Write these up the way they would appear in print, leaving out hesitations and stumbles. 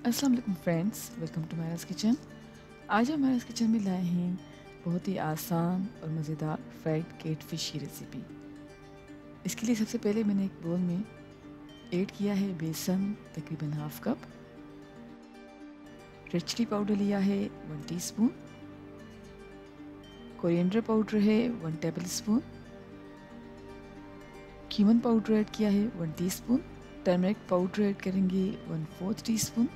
अस्सलाम वालेकुम friends, welcome to मायराज kitchen. आज हम मायराज किचन में लाए हैं बहुत ही आसान और मज़ेदार फ्राइड कैट फिश की रेसिपी। इसके लिए सबसे पहले मैंने एक बोल में ऐड किया है बेसन तकरीबन half cup, red chilli powder लिया है 1 टीस्पून, कोरिएंडर पाउडर है 1 tablespoon, cumin powder add किया है 1 टीस्पून, टर्मरिक पाउडर ऐड करेंगे 1/4 टीस्पून,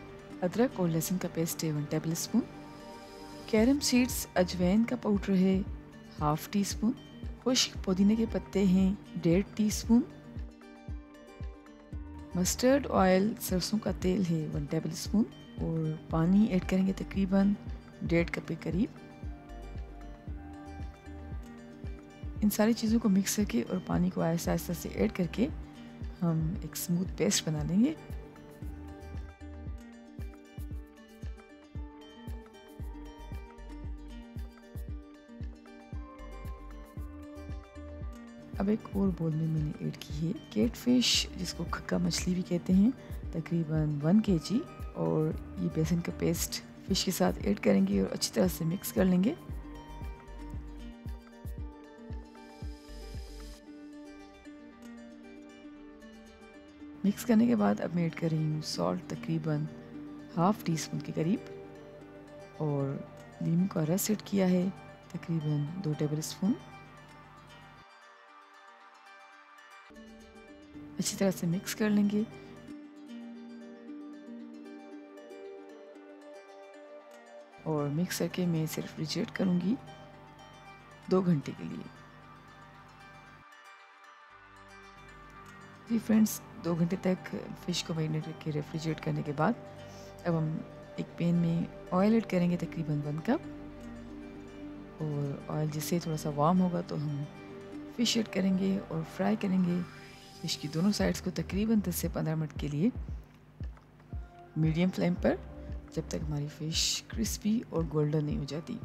अदरक और लहसुन का पेस्ट है 1 टेबल स्पून, कैरम सीड्स अजवाइन का पाउडर है हाफ टी स्पून, खुश्क पुदीने के पत्ते हैं 1.5 टीस्पून, मस्टर्ड ऑयल सरसों का तेल है 1 टेबल स्पून और पानी ऐड करेंगे तकरीबन 1.5 कप के करीब। इन सारी चीज़ों को मिक्स करके और पानी को आहिस्ता आहिस्ता से ऐड करके हम एक स्मूथ पेस्ट बना लेंगे। अब एक और बोल में मैंने ऐड की है कैट फिश, जिसको खक्का मछली भी कहते हैं, तकरीबन 1 kg, और ये बेसन का पेस्ट फिश के साथ ऐड करेंगे और अच्छी तरह से मिक्स कर लेंगे। मिक्स करने के बाद अब मैं ऐड कर रही हूँ सॉल्ट तकरीबन हाफ टी स्पून के करीब, और नींबू का रस ऐड किया है तकरीबन 2 टेबल स्पून। अच्छी तरह से मिक्स कर लेंगे। और मिक्स करके मैं इसे रेफ्रिजरेट करूँगी 2 घंटे के लिए। जी फ्रेंड्स, 2 घंटे तक फ़िश को मैरिनेट करके रेफ्रिजरेट करने के बाद अब हम एक पैन में ऑयल ऐड करेंगे तकरीबन 1 कप, और ऑयल जिससे थोड़ा सा वार्म होगा तो हम फ़िश ऐड करेंगे और फ्राई करेंगे फ़िश की दोनों साइड्स को तकरीबन 10 से 15 मिनट के लिए मीडियम फ्लेम पर, जब तक हमारी फ़िश क्रिस्पी और गोल्डन नहीं हो जाती।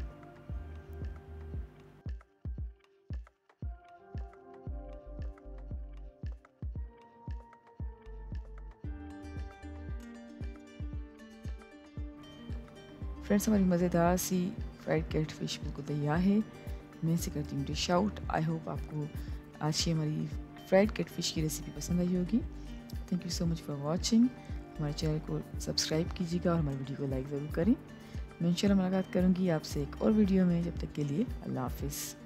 फ्रेंड्स, हमारी मज़ेदार सी फ्राइड कैट फिश बिल्कुल तैयार है। मैं इसे करती हूँ डिश आउट। आई होप आपको आज की हमारी फ्राइड कैट फिश की रेसिपी पसंद आई होगी। Thank you so much for watching. हमारे चैनल को सब्सक्राइब कीजिएगा और हमारी वीडियो को लाइक ज़रूर करें। मैं इंशाल्लाह मुलाकात करूँगी आपसे एक और वीडियो में। जब तक के लिए अल्लाह हाफिज़।